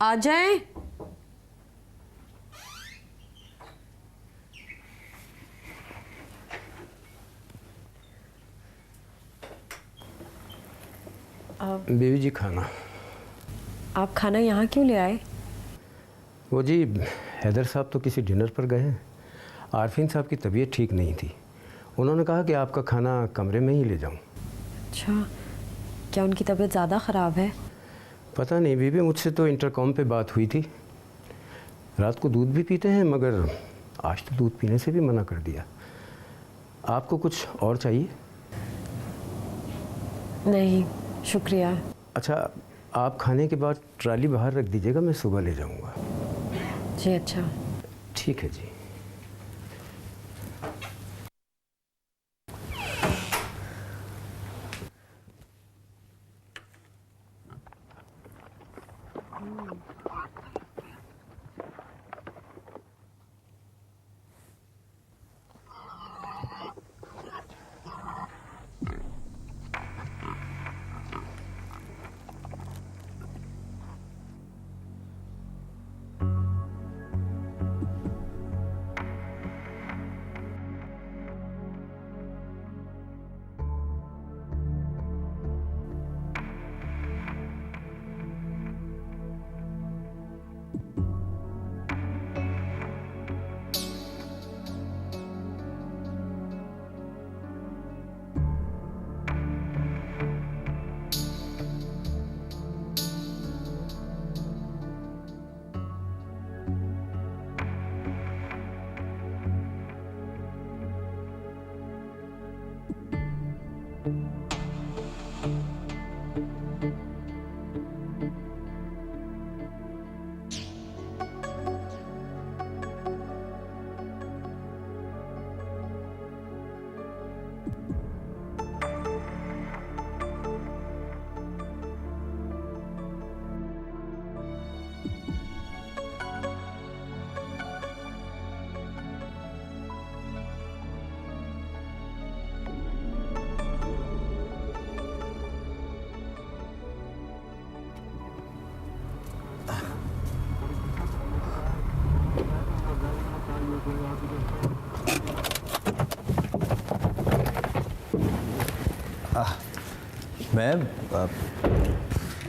आ जाए। बीवी जी खाना। आप खाना यहाँ क्यों ले आए? वो जी हैदर साहब तो किसी डिनर पर गए हैं। आरफीन साहब की तबीयत ठीक नहीं थी। उन्होंने कहा कि आपका खाना कमरे में ही ले जाऊं। अच्छा, क्या उनकी तबीयत ज़्यादा ख़राब है? पता नहीं बीवी, मुझसे तो इंटरकॉम पे बात हुई थी। रात को दूध भी पीते हैं, मगर आज तो दूध पीने से भी मना कर दिया। आपको कुछ और चाहिए? नहीं शुक्रिया। अच्छा, आप खाने के बाद ट्राली बाहर रख दीजिएगा, मैं सुबह ले जाऊंगा। जी अच्छा। ठीक है जी।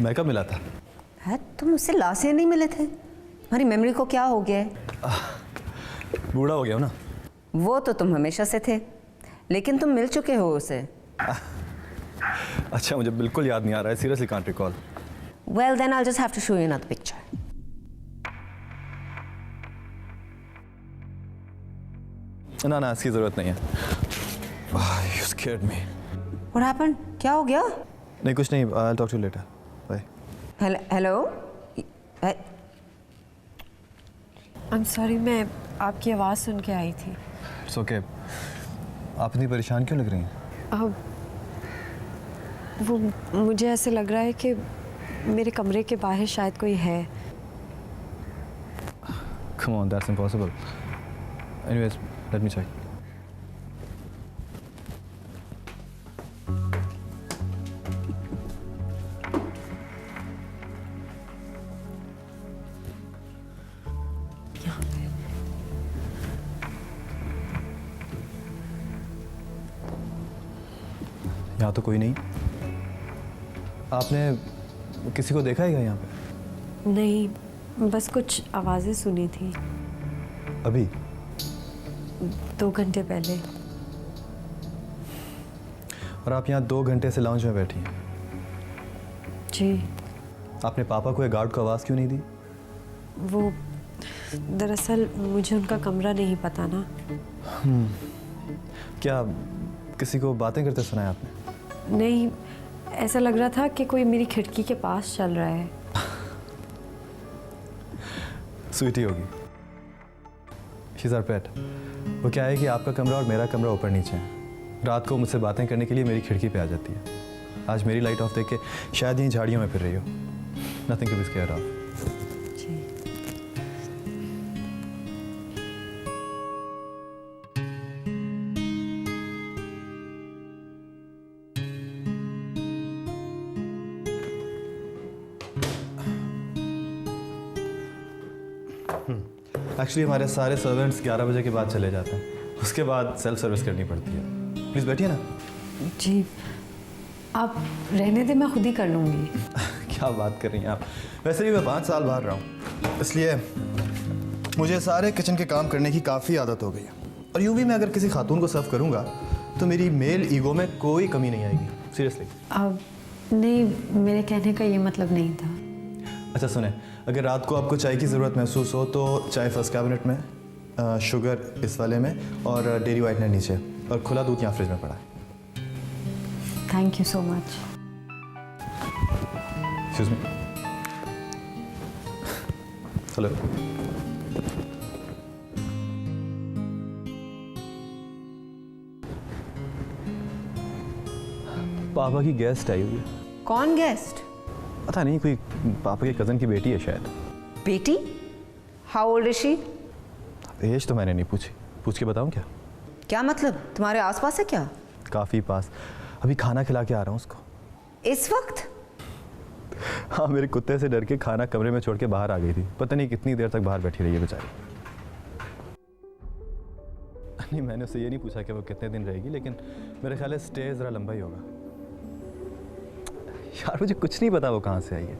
मैं कब मिला था? है तुम उससे लास्ट ईयर नहीं मिले थे? हमारी मेमोरी को क्या हो गया है? बूढ़ा हो गया हूँ ना। वो तो तुम हमेशा से थे, लेकिन तुम मिल चुके हो उसे। अच्छा, मुझे बिल्कुल याद नहीं आ रहा है। Seriously can't recall. Well then I'll just have to show you another picture. ना इसकी जरूरत नहीं है। You scared me. What happened? क्या हो गया? नहीं कुछ नहीं। I'll talk to you later. Bye. Hello? I'm sorry, मैं आपकी आवाज़ सुन के आई थी। It's okay. आप इतनी परेशान क्यों लग रही हैं? अब वो मुझे ऐसे लग रहा है कि मेरे कमरे के बाहर शायद कोई है। Come on, that's impossible. Anyways, let me check. यहाँ तो कोई नहीं। आपने किसी को देखा है क्या यहाँ पे? नहीं, बस कुछ आवाज़ें सुनी थी अभी? 2 घंटे पहले। और आप यहाँ 2 घंटे से लाउंज में बैठी हैं? जी। आपने पापा को या गार्ड को आवाज़ क्यों नहीं दी? वो दरअसल मुझे उनका कमरा नहीं पता ना। क्या किसी को बातें करते सुना है आपने? नहीं, ऐसा लग रहा था कि कोई मेरी खिड़की के पास चल रहा है। स्वीटी होगी। शीज़ आवर पेट। वो क्या है कि आपका कमरा और मेरा कमरा ऊपर नीचे है। रात को मुझसे बातें करने के लिए मेरी खिड़की पे आ जाती है। आज मेरी लाइट ऑफ देख के शायद यहीं झाड़ियों में फिर रही हो। Nothing to be scared of. जी। एक्चुअली हमारे सारे सर्वेंट्स 11 बजे के बाद चले जाते हैं, उसके बाद सेल्फ सर्विस करनी पड़ती है। प्लीज़ बैठिए ना। जी आप रहने दे, मैं खुद ही कर लूँगी। क्या बात कर रही हैं आप? वैसे भी मैं 5 साल बाहर रहा हूँ, इसलिए मुझे सारे किचन के काम करने की काफ़ी आदत हो गई है। और यूँ भी मैं अगर किसी खातून को सर्व करूँगा तो मेरी मेल ईगो में कोई कमी नहीं आएगी, सीरियसली। अब नहीं, मेरे कहने का ये मतलब नहीं था। अच्छा सुने, अगर रात को आपको चाय की ज़रूरत महसूस हो तो चाय फर्स्ट कैबिनेट में, शुगर इस वाले में, और डेयरी वाइटनर नीचे, और खुला दूध यहाँ फ्रिज में पड़ा है। Thank you so much. Excuse me. Hello. पापा की गेस्ट आई हुई है। कौन गेस्ट? पता नहीं, कोई पापा के कज़न की बेटी है शायद। बेटी? How old is she? Age तो मैंने नहीं पूछी, पूछ के बताऊं क्या? क्या मतलब, तुम्हारे आसपास है क्या? काफ़ी पास, अभी खाना खिला के आ रहा हूँ उसको। इस वक्त? हाँ, मेरे कुत्ते से डर के खाना कमरे में छोड़ के बाहर आ गई थी। पता नहीं कितनी देर तक बाहर बैठी रही है बेचारी। नहीं, मैंने उससे ये नहीं पूछा कि वो कितने दिन रहेगी, लेकिन मेरे ख्याल है स्टे ज़रा लंबा ही होगा। यार मुझे कुछ नहीं पता वो कहाँ से आई है,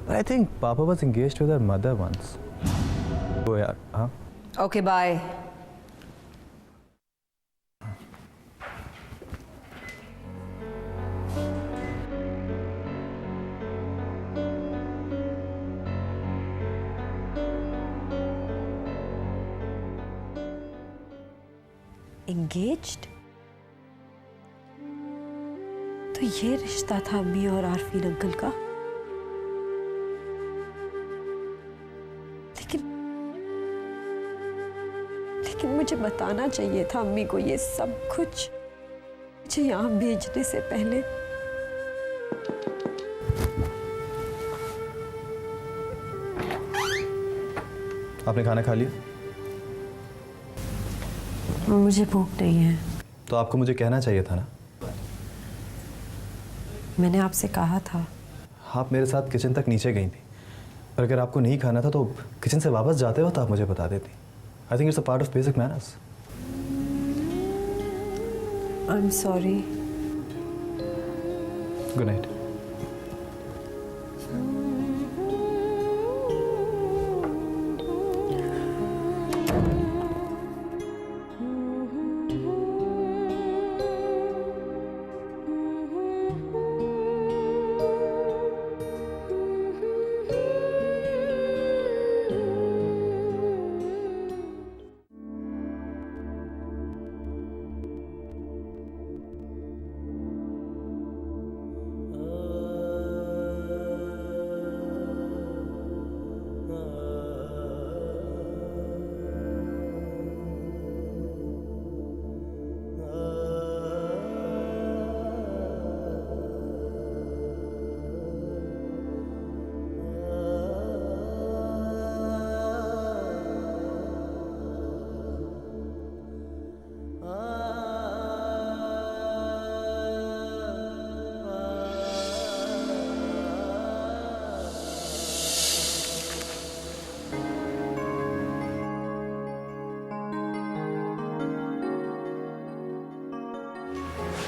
but I think Papa was engaged with her mother once. तो यार, हाँ। Okay bye. एंगेज्ड? तो ये रिश्ता था अम्मी और आरफीन अंकल का। लेकिन मुझे बताना चाहिए था अम्मी को ये सब कुछ, मुझे यहाँ भेजने से पहले। आपने खाना खा लिया? मुझे भूख नहीं है। तो आपको मुझे कहना चाहिए था ना। मैंने आपसे कहा था। आप मेरे साथ किचन तक नीचे गई थी, और अगर आपको नहीं खाना था तो किचन से वापस जाते वक्त आप मुझे बता देती। I think it's a part of basic manners. I am sorry. Good night.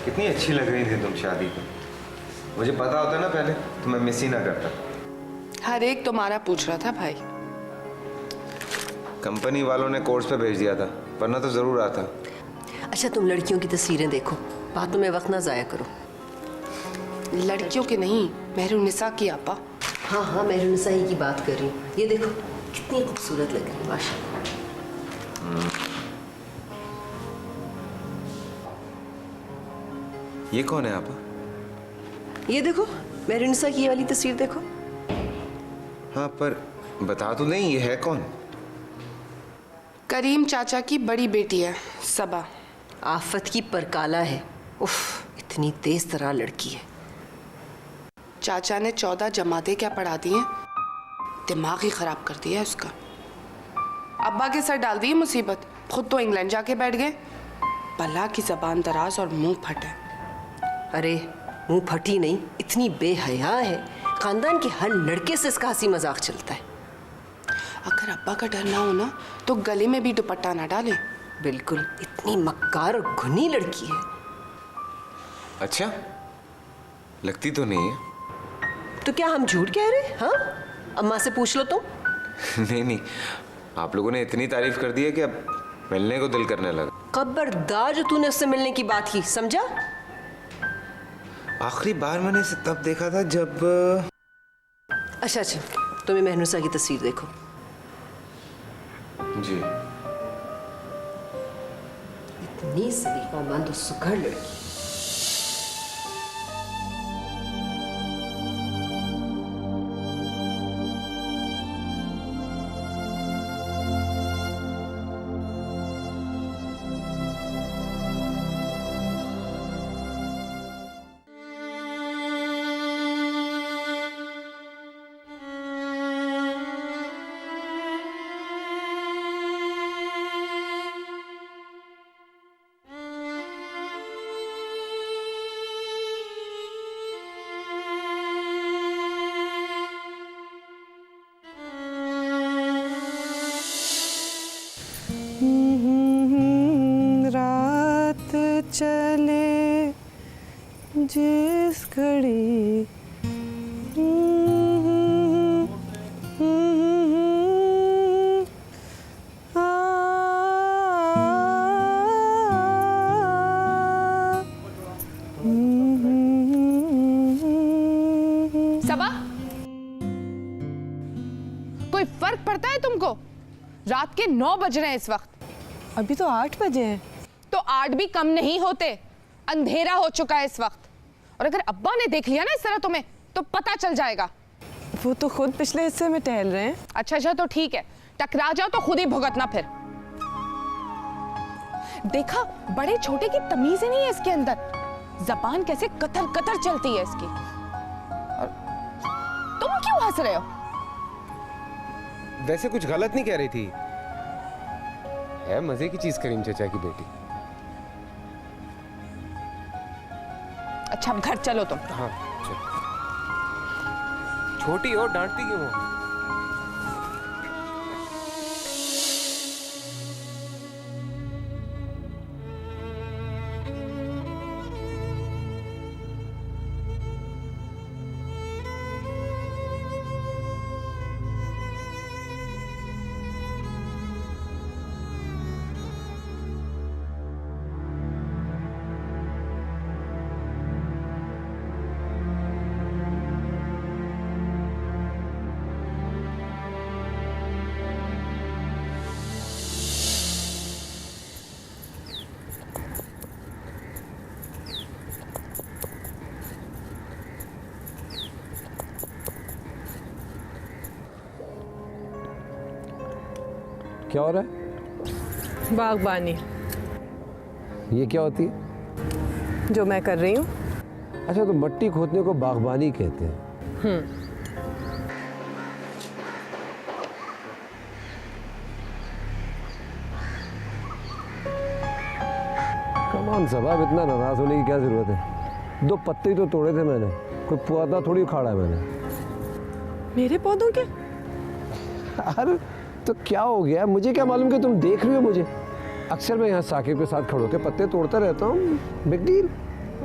कितनी अच्छी लग रही थी तुम शादी को। मुझे पता होता ना पहले तो मैं मिस ही ना करता। हर एक तुम्हारा पूछ रहा था भाई। कंपनी वालों ने कोर्स पे भेज दिया था, वरना तो जरूर आता। अच्छा तुम लड़कियों की तस्वीरें देखो, बातों में वक्त ना जाया करो। लड़कियों की नहीं, मेहरुनिसा की आपा। हाँ हाँ, मेहरुनिसा ही की बात कर रही हूँ। ये देखो कितनी खूबसूरत लग रही है माशाल्लाह। ये कौन है आपा? ये देखो मेहरुनिसा की ये वाली तस्वीर देखो। हाँ, पर बता तो नहीं ये है कौन? करीम चाचा की बड़ी बेटी है सबा। आफत की परकाला है। उफ, इतनी तेज तरह लड़की है। चाचा ने 14 जमातें क्या पढ़ा दी हैं, दिमाग ही खराब कर दिया है उसका। अब्बा के सर डाल दी मुसीबत, खुद तो इंग्लैंड जाके बैठ गए। भला की जबान दराज और मुंह फट है। अरे मुंह फटी नहीं, इतनी बेहया है। खानदान के हर लड़के से इसका हंसी मजाक चलता है। अगर अगर अब्बा का डर ना हो ना तो गले में भी दुपट्टा ना डाले। बिल्कुल, इतनी मक्कार और घुनी लड़की है। अच्छा, लगती तो नहीं है। तो क्या हम झूठ कह रहे हैं? हाँ, अम्मा से पूछ लो तुम। नहीं नहीं, आप लोगों ने इतनी तारीफ कर दी है कि अब मिलने को दिल करने लगा। खबरदार जो तूने उससे मिलने की बात की, समझा? आखिरी बार मैंने इसे तब देखा था जब अच्छा, तुम्हें मेहनुसा की तस्वीर देखो। जी। इतनी सलीकामंद और सुघड़ लड़की। रात चले जिस घड़ी सबा, कोई फर्क पड़ता है तुमको? रात के 9 बज रहे हैं इस वक्त। अभी तो 8 बजे हैं। तो 8 भी कम नहीं होते। अंधेरा हो चुका है इस वक्त, और अगर अब्बा ने देख लिया ना इस तरह तुम्हें तो पता चल जाएगा। वो तो खुद पिछले हिस्से में टहल रहे हैं। अच्छा तो ठीक है, टकरा जाओ तो खुद ही भुगतना फिर। देखा, बड़े छोटे की तमीज ही नहीं है इसके अंदर। जबान कैसे कतर कतर चलती है इसकी। और तुम क्यों हंस रहे हो? वैसे कुछ गलत नहीं कह रही थी, है मजे की चीज करीम चचा की बेटी। अच्छा अब घर चलो तुम। हाँ चलो। छोटी हो, डांटती क्यों हो? क्या हो रहा है? बागबानी ये क्या होती है? जो मैं कर रही हूँ। अच्छा, तो मट्टी खोदने को बागबानी कहते हैं। कम ऑन सबा, इतना नाराज होने की क्या जरूरत है? 2 पत्ते ही तो तोड़े थे मैंने, कोई पौधा थोड़ी उखाड़ा है मैंने। मेरे पौधों के? अरे तो क्या हो गया, मुझे क्या मालूम कि तुम देख रही हो मुझे। अक्सर मैं यहाँ साकिब के साथ खड़ो के पत्ते तोड़ता रहता हूँ, बिग डील।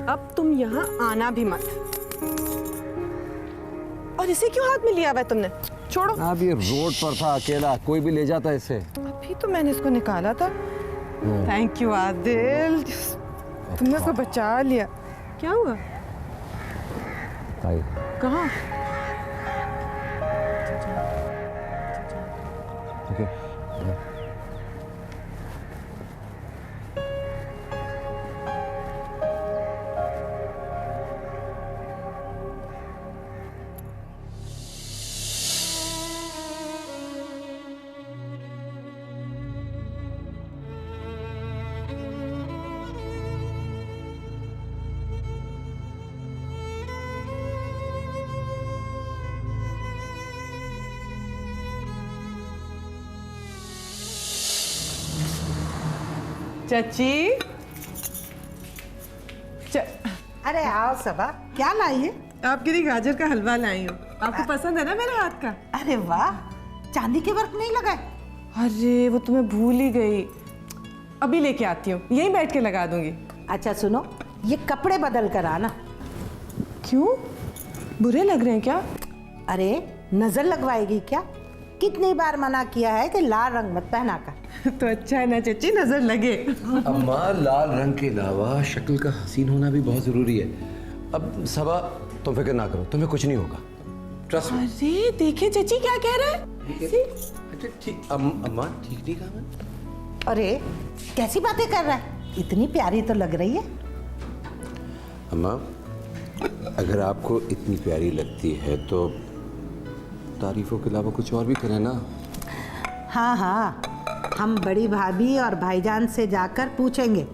अब तुम यहाँ आना भी मत। और इसे क्यों हाथ में लिया हुआ है तुमने? छोड़ो। अब ये रोड पर था अकेला, कोई भी ले जाता इसे। अभी तो मैंने इसको निकाला था। थैंक यू आदिल, तुमने इसको बचा लिया। क्या हुआ? कहाँ? ओके। चाची अरे आओ सबा, क्या लाई है? आपके लिए गाजर का हलवा लाई हूँ। आपको पसंद है ना मेरे हाथ का? अरे वाह, चांदी के वर्क नहीं लगाए? अरे वो तो मैं भूल ही गई, अभी लेके आती हूँ, यहीं बैठ के लगा दूंगी। अच्छा सुनो, ये कपड़े बदल कर आना। क्यों, बुरे लग रहे हैं क्या? अरे नजर लगवाएगी क्या? कितनी बार मना किया है कि लाल रंग मत पहना कर। तो अच्छा है ना चाची, नजर लगे। अम्मा, लाल रंग के अलावा शक्ल का हसीन होना भी बहुत ज़रूरी है। अब सबा, तुम फिक्र ना करो, तुम्हें कुछ नहीं होगा, ट्रस्ट मी। अरे देखिए चाची क्या कह रहा है। अच्छा ठीक, अम्मा ठीक नहीं कहा मैंने? अरे कैसी बातें कर रहा है, इतनी प्यारी तो लग रही है। अम्मा, अगर आपको इतनी प्यारी लगती है तो तारीफों के अलावा कुछ और भी करें ना। हाँ हाँ, हम बड़ी भाभी और भाईजान से जाकर पूछेंगे।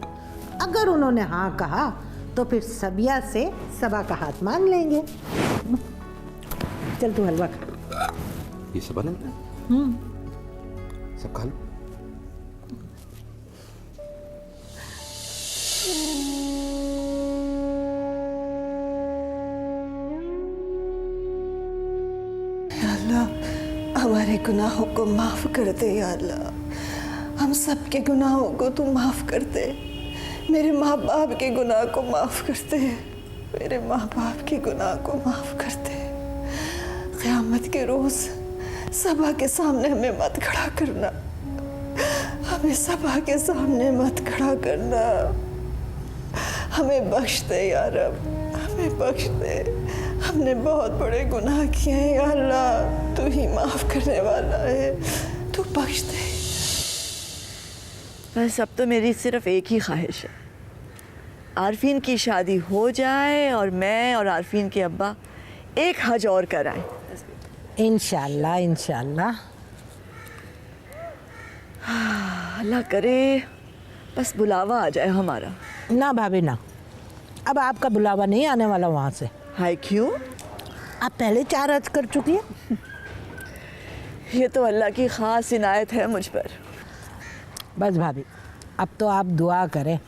अगर उन्होंने हाँ कहा तो फिर सबिया से सबा का हाथ मांग लेंगे। चल तू हलवा खा। ये सबा ने सब खा लो। अल्लाह, हमारे गुनाहों को माफ़ कर दे या अल्लाह, हम सब के गुनाहों को तू माफ़ कर दे। मेरे माँ बाप के गुनाह को माफ़ कर दे, मेरे माँ बाप के गुनाह को माफ़ कर दे। क़यामत के रोज़ सबा के सामने हमें मत खड़ा करना, हमें सबा के सामने मत खड़ा करना। हमें बख्श दे या रब, हमें बख्श दे। हमने बहुत बड़े गुनाह किए हैं या अल्लाह, तू ही माफ़ करने वाला है, तू बख्श दे। बस अब तो मेरी सिर्फ एक ही ख्वाहिश है, आरफीन की शादी हो जाए और मैं और आरफीन के अब्बा एक हज और कराएं। इंशाल्लाह इंशाल्लाह। अल्लाह करे बस बुलावा आ जाए हमारा। ना भाभी ना, अब आपका बुलावा नहीं आने वाला वहाँ से। हाय क्यों? आप पहले 4 हज कर चुकी हैं। ये तो अल्लाह की ख़ास इनायत है मुझ पर। बस भाभी, अब तो आप दुआ करें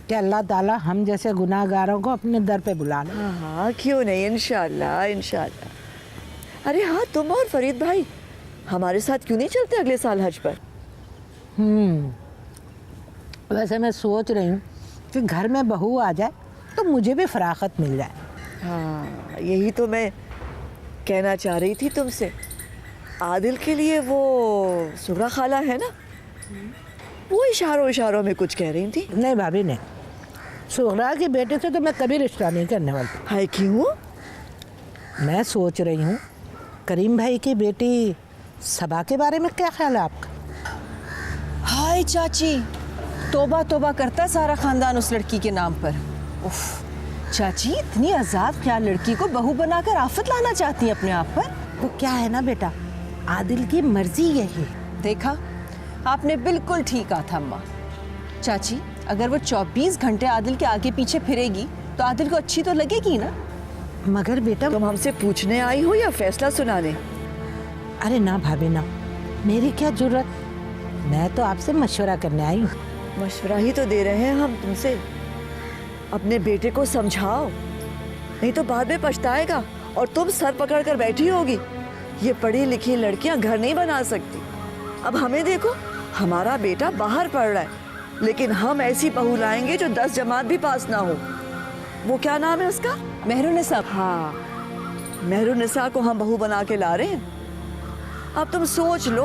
कि अल्लाह ताला हम जैसे गुनाहगारों को अपने दर पे बुला ले। हाँ हाँ क्यों नहीं, इंशाल्लाह इंशाल्लाह। अरे हाँ, तुम और फरीद भाई हमारे साथ क्यों नहीं चलते अगले साल हज पर? वैसे मैं सोच रही हूँ कि घर में बहू आ जाए तो मुझे भी फराखत मिल जाए। हाँ यही तो मैं कहना चाह रही थी तुमसे। आदिल के लिए वो सुगरा खाला है ना, वो इशारों इशारों में कुछ कह रही थी। नहीं भाभी नहीं, सुगरा के बेटे से तो मैं कभी रिश्ता नहीं करने वाली। हाय क्यों? मैं सोच रही हूँ करीम भाई की बेटी सबा के बारे में क्या ख्याल है आपका? हाय चाची, तोबा तोबा करता है सारा खानदान उस लड़की के नाम पर। उफ, चाची इतनी आजाद ख्याल लड़की को बहू बनाकर आफत लाना चाहती है अपने आप पर। वो क्या है ना बेटा, आदिल की मर्जी यही। देखा, आपने बिल्कुल ठीक कहा था अम्मा। चाची अगर वो 24 घंटे आदिल के आगे पीछे फिरेगी तो आदिल को अच्छी तो लगेगी ना। मगर बेटा, तुम हमसे पूछने आई हो या फैसला सुनाने? अरे ना भाभी ना, मेरी क्या जरूरत, मैं तो आपसे मशवरा करने आई हूँ। मशवरा ही तो दे रहे हैं हम तुमसे। अपने बेटे को समझाओ, नहीं तो बाद में पछताएगा और तुम सर पकड़ कर बैठी होगी। ये पढ़ी लिखी लड़कियां घर नहीं बना सकती। अब हमें देखो, हमारा बेटा बाहर पढ़ रहा है, लेकिन हम ऐसी बहू लाएंगे जो 10 जमात भी पास ना हो। वो क्या नाम है उसका? मेहरुनिसा। हाँ, मेहरुनिसा को हम बहू बना के ला रहे हैं। अब तुम सोच लो,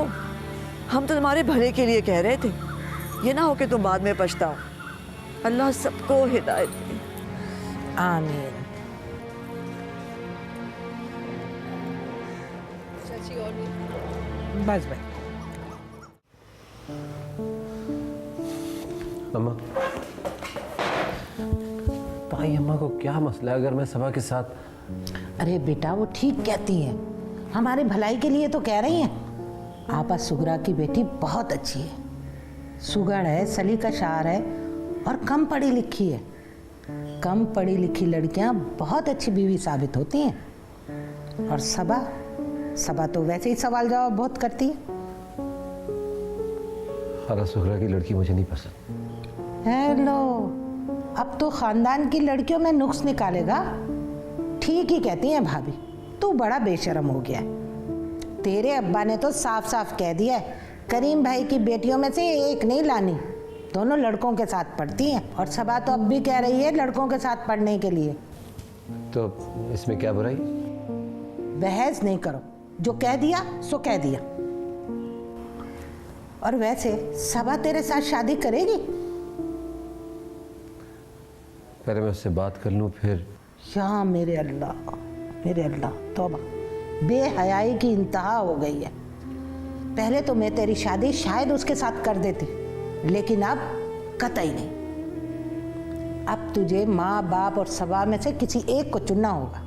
हम तो तुम्हारे भले के लिए कह रहे थे, ये ना हो कि तुम बाद में पछताओ। अल्लाह सबको हिदायत दे। आमीन। बस भाई। अम्मा, भाई अम्मा को क्या मसला है अगर मैं सबा के साथ? अरे बेटा, वो ठीक कहती हैं, हमारे भलाई के लिए तो कह रही हैं। आपा सुगरा की बेटी बहुत अच्छी है, सुगड़ है, सलीका शार है और कम पढ़ी लिखी है। कम पढ़ी लिखी लड़कियां बहुत अच्छी बीवी साबित होती हैं। और सबा तो वैसे ही सवाल जवाब बहुत करती है। खाला सुगरा की लड़की मुझे नहीं पसंद। हेलो, अब तो खानदान की लड़कियों में नुक्स निकालेगा। ठीक ही कहती हैं भाभी, तू बड़ा बेशर्म हो गया है। तेरे अब्बा ने तो साफ साफ कह दिया है, करीम भाई की बेटियों में से एक नहीं लानी, दोनों लड़कों के साथ पढ़ती हैं। और सबा तो अब भी कह रही है लड़कों के साथ पढ़ने के लिए। तो इसमें क्या बुराई? बहस नहीं करो, जो कह दिया सो कह दिया। और वैसे सबा तेरे साथ शादी करेगी? पहले मैं उससे बात कर लूं फिर। या मेरे अल्लाह, मेरे अल्लाह, तौबा, बेहयाई की इंतहा हो गई है। पहले तो मैं तेरी शादी शायद उसके साथ कर देती, लेकिन अब कतई नहीं। अब तुझे माँ बाप और सबा में से किसी एक को चुनना होगा।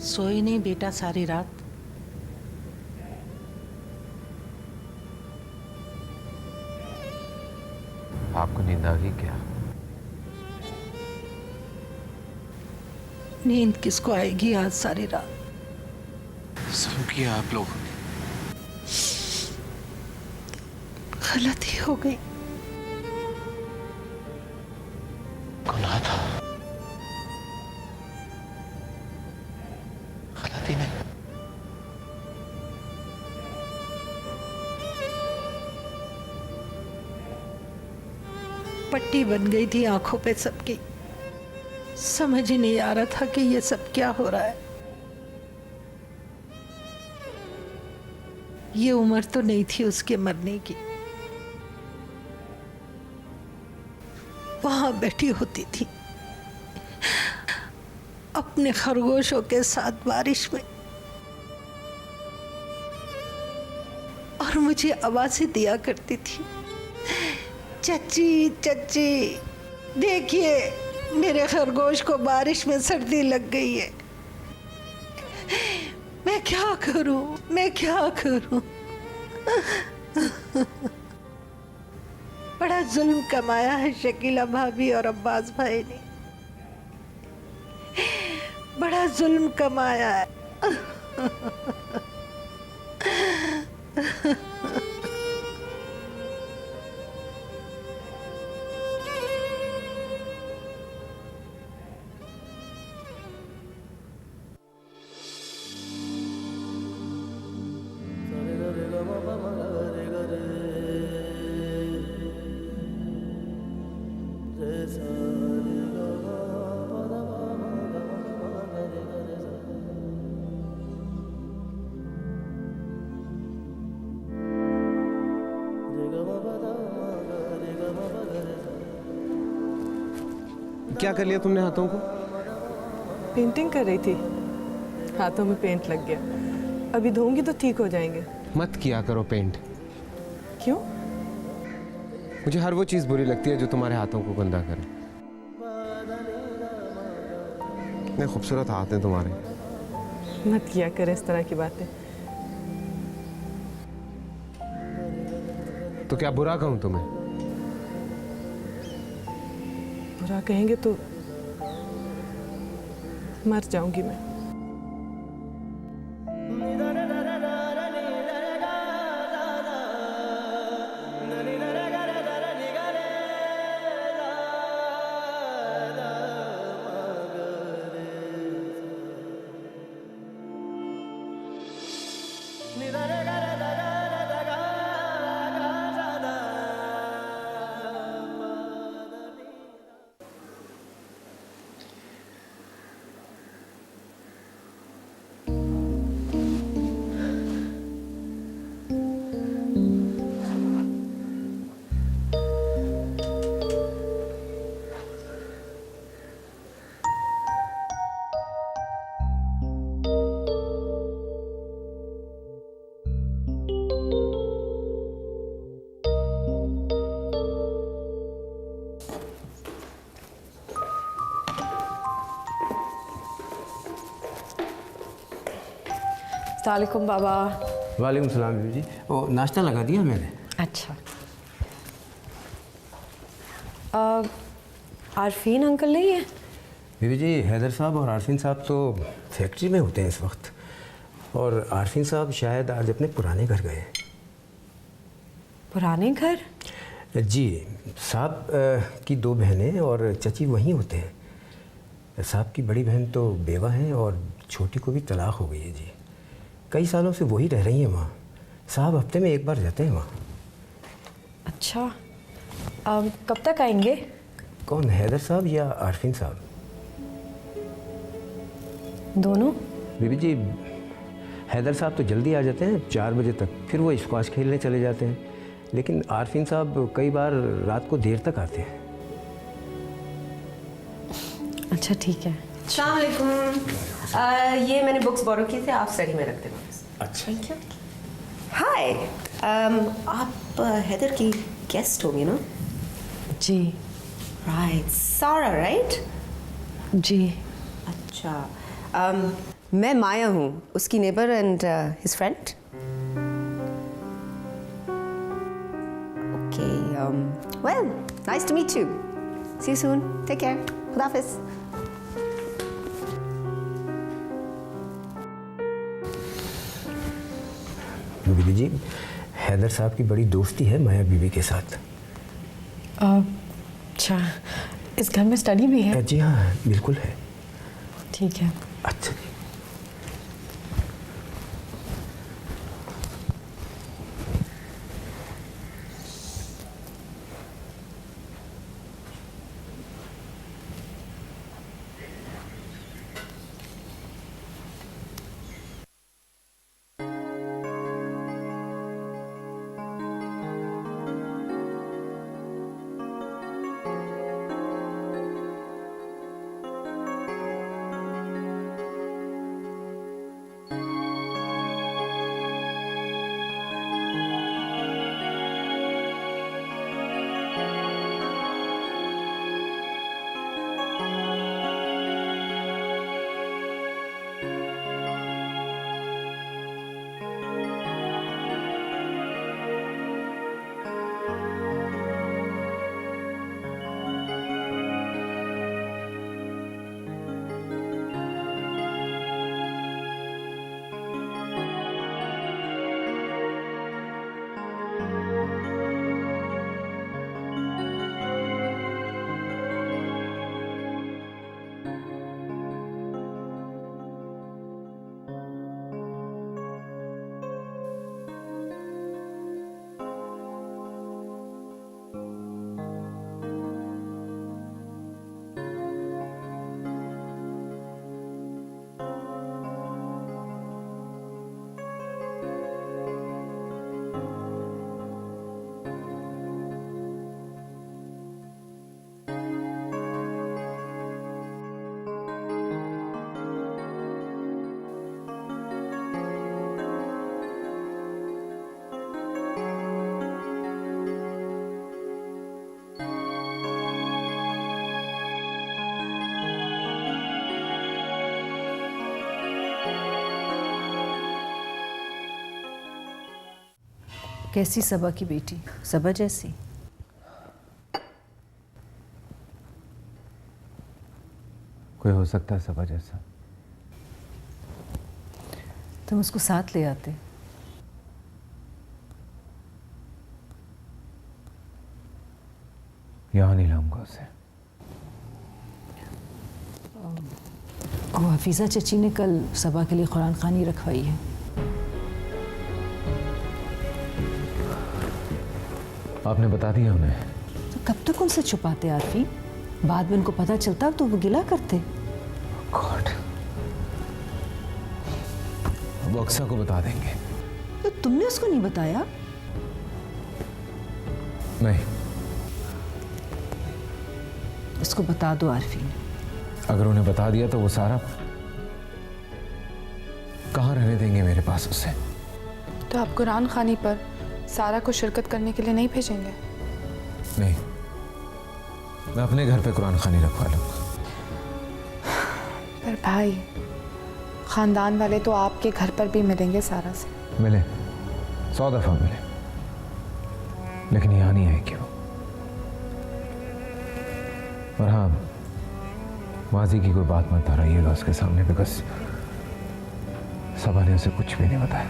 सोई नहीं बेटा सारी रात? आपको नींद आ गई क्या? नींद किसको आएगी आज सारी रात? शुरू किया आप लोग। गलती हो गई। गुनाह था, गलती नहीं। पट्टी बन गई थी आंखों पे सबकी। समझ ही नहीं आ रहा था कि ये सब क्या हो रहा है। ये उम्र तो नहीं थी उसके मरने की। वहां बैठी होती थी अपने खरगोशों के साथ बारिश में, और मुझे आवाजें दिया करती थी, चच्ची चच्ची देखिए मेरे खरगोश को बारिश में सर्दी लग गई है। मैं क्या करूं, मैं क्या करूं। बड़ा जुल्म कमाया है शकीला भाभी और अब्बास भाई ने, बड़ा जुल्म कमाया है। क्या कर लिया तुमने हाथों को? पेंटिंग कर रही थी, हाथों में पेंट लग गया। अभी धोऊंगी तो ठीक हो जाएंगे। मत किया करो पेंट। क्यों? मुझे हर वो चीज बुरी लगती है जो तुम्हारे हाथों को गंदा करे। कितने खूबसूरत हाथ हैं तुम्हारे। मत किया कर इस तरह की बातें। तो क्या बुरा कहूं तुम्हें? बुरा कहेंगे तो मर जाऊंगी मैं। अस्सलामुअलैकुम बाबा। वालेकुम सलाम बीबी जी। वो नाश्ता लगा दिया मैंने। अच्छा। आरफीन अंकल नहीं है? बीबी जी हैदर साहब और आरफीन साहब तो फैक्ट्री में होते हैं इस वक्त, और आरफीन साहब शायद आज अपने पुराने घर गए। पुराने घर? जी साहब की 2 बहनें और चची वहीं होते हैं। साहब की बड़ी बहन तो बेवा हैं और छोटी को भी तलाक हो गई है जी। कई सालों से वही रह रही हैं वहाँ। साहब हफ्ते में 1 बार जाते हैं वहाँ। अच्छा, कब तक आएंगे? कौन, हैदर साहब या आरफीन साहब? दोनों? बीबी जी हैदर साहब तो जल्दी आ जाते हैं 4 बजे तक, फिर वो स्क्वाश खेलने चले जाते हैं। लेकिन आरफीन साहब कई बार रात को देर तक आते हैं। अच्छा ठीक है। अस्सलाम वालेकुम। ये मैंने बुक्स बोरो की थे, आप स्टडी में रख देना। अच्छा। Thank you. हाय, आप हैदर की गेस्ट होंगी ना? जी। Right, Sara right? जी। अच्छा, मैं माया हूँ, उसकी neighbour and his friend. Okay, well nice to meet you. See you soon, take care, खुदा हाफिज़। बीबी जी हैदर साहब की बड़ी दोस्ती है माया बीबी के साथ। अच्छा, इस घर में स्टडी भी है? जी हाँ बिल्कुल है। ठीक है। अच्छा जी। कैसी सबा की बेटी? सबा जैसी? कोई हो सकता है सबा जैसा। तुम उसको साथ ले आते। यहाँ नहीं लाऊंगा उसे। और हफीज़ा चची ने कल सबा के लिए कुरान खानी रखवाई है। आपने बता दिया उन्हें? तो कब तक उनसे छुपाते आरफी? बाद में उनको पता चलता तो वो गिला करते। गॉड, अब अक्सा को बता देंगे। तो तुमने उसको नहीं बताया? नहीं। उसको बता दो आरफी। अगर उन्हें बता दिया तो वो सारा कहाँ रहने देंगे मेरे पास उसे? तो आप कुरान खानी पर सारा को शिरकत करने के लिए नहीं भेजेंगे? नहीं, मैं अपने घर पे कुरान खानी रखवा लूंगा। पर भाई, खानदान वाले तो आपके घर पर भी मिलेंगे सारा से। मिले। 100 दफ़ा मिले, लेकिन यहाँ नहीं आए क्यों? और हाँ, माजी की कोई बात मत दोहराइएगा उसके सामने, बिकॉज सबा ने उसे कुछ भी नहीं बताया।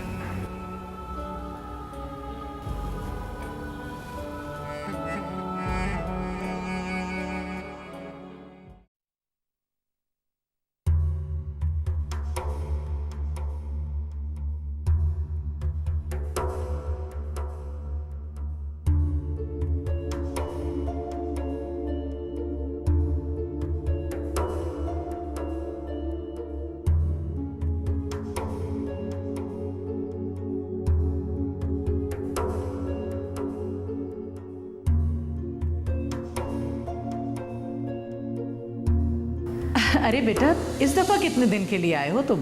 अरे बेटा, इस दफ़ा कितने दिन के लिए आए हो तुम?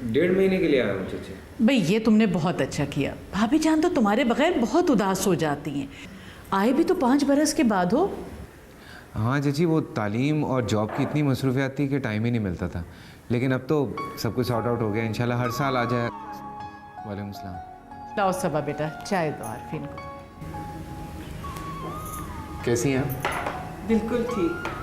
1.5 महीने के लिए आया हूँ चाची। भाई ये तुमने बहुत अच्छा किया। भाभी जान तो तुम्हारे बगैर बहुत उदास हो जाती हैं। आए भी तो 5 बरस के बाद हो। हाँ चाची, वो तालीम और जॉब की इतनी मसरूफियात थी कि टाइम ही नहीं मिलता था, लेकिन अब तो सब कुछ सॉर्ट आउट हो गया। इंशाल्लाह हर साल आ जाए। वालेकुम सलाम। लाओ सबा बेटा, चाय दो आरफीन को। कैसी हैं आप? बिल्कुल ठीक।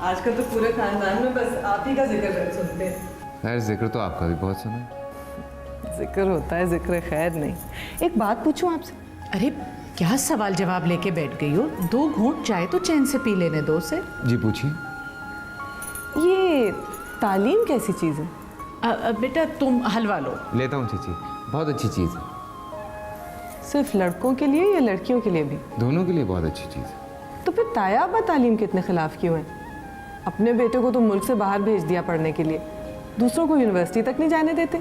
आजकल तो पूरे खानदान में बस आप ही का जिक्र सुनते हैं। खैर, जिक्र तो आपका भी बहुत सुना है। जिक्र होता है, जिक्र खैर नहीं। एक बात पूछूं आपसे? अरे क्या सवाल जवाब लेके बैठ गई हो? 2 घूंट चाय तो चैन से पी लेने दो से। जी पूछिए। ये तालीम कैसी चीज़ है? बेटा तुम हलवा लो। लेता हूँ चाची, बहुत अच्छी चीज़ है। सिर्फ लड़कों के लिए या लड़कियों के लिए भी? दोनों के लिए बहुत अच्छी चीज़ है। तो फिर ताया अब्बा तालीम के इतने खिलाफ क्यों हैं? अपने बेटे को तो मुल्क से बाहर भेज दिया पढ़ने के लिए, दूसरों को यूनिवर्सिटी तक नहीं जाने देते।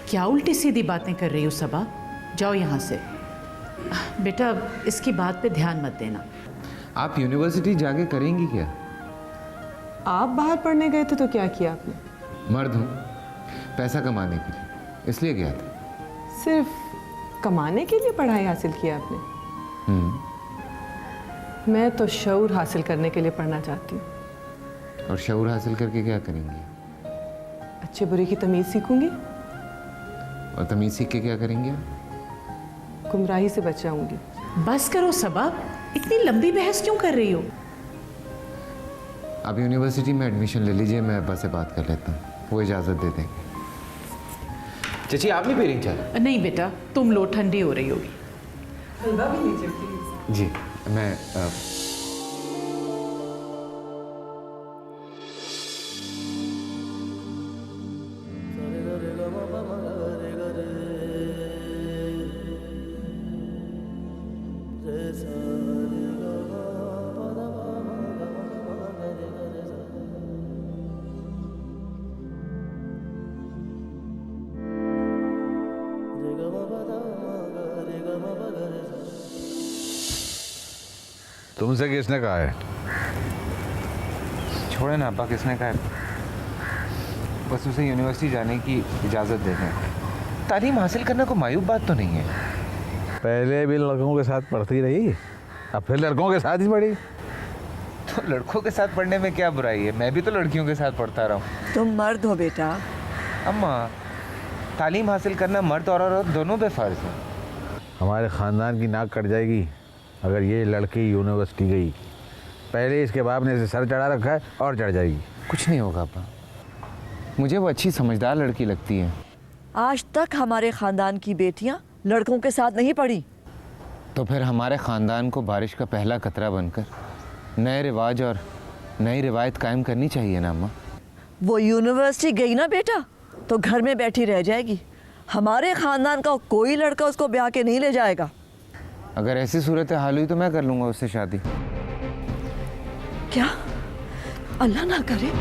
क्या उल्टी सीधी बातें कर रही हो सबा? जाओ यहाँ से। बेटा इसकी बात पे ध्यान मत देना। आप यूनिवर्सिटी जाके करेंगी क्या? आप बाहर पढ़ने गए थे तो क्या किया आपने? मर्द हूँ, पैसा कमाने के लिए, इसलिए गया था। सिर्फ कमाने के लिए पढ़ाई हासिल किया आपने? मैं तो शऊर हासिल करने के लिए पढ़ना चाहती हूँ। और शऊर हासिल करके क्या करेंगी? अच्छे बुरे की तमीज़ सीखूंगी। और तमीज़ सीख के क्या करेंगे? गुमराही से बच जाऊंगी। बस करो सबा, इतनी लंबी बहस क्यों कर रही हो? आप यूनिवर्सिटी में एडमिशन ले लीजिए, मैं अब्बा से बात कर लेता हूँ, वो इजाज़त दे देंगे। चाची आप नहीं पी रही चाय? नहीं बेटा, तुम लो, ठंडी हो रही होगी। हलवा भी लीजिए प्लीज। जी मैं तुमसे किसने कहा है? छोड़े ना अब्बा, किसने कहा है? बस उसे यूनिवर्सिटी जाने की इजाज़त दे दें। तालीम हासिल करना कोई मायूब बात तो नहीं है। पहले भी लड़कों के साथ पढ़ती रही, अब फिर लड़कों के साथ ही पढ़ी। तो लड़कों के साथ पढ़ने में क्या बुराई है? मैं भी तो लड़कियों के साथ पढ़ता रहा हूँ। तुम मर्द हो बेटा। अम्मा, तालीम हासिल करना मर्द और औरत दोनों पे फ़र्ज़ है। हमारे ख़ानदान की नाक कट जाएगी अगर ये लड़की यूनिवर्सिटी गई। पहले इसके बाप ने इसे सर चढ़ा रखा है और चढ़ जाएगी। कुछ नहीं होगा अब्बा, मुझे वो अच्छी समझदार लड़की लगती है। आज तक हमारे ख़ानदान की बेटियां लड़कों के साथ नहीं पढ़ी। तो फिर हमारे ख़ानदान को बारिश का पहला कतरा बनकर नए रिवाज और नई रिवायत कायम करनी चाहिए ना अम्मा। वो यूनिवर्सिटी गई ना बेटा तो घर में बैठी रह जाएगी। हमारे ख़ानदान का कोई लड़का उसको ब्याह के नहीं ले जाएगा। अगर ऐसी सूरत हाल हुई तो मैं कर लूँगा उससे शादी। क्या? अल्लाह ना करे।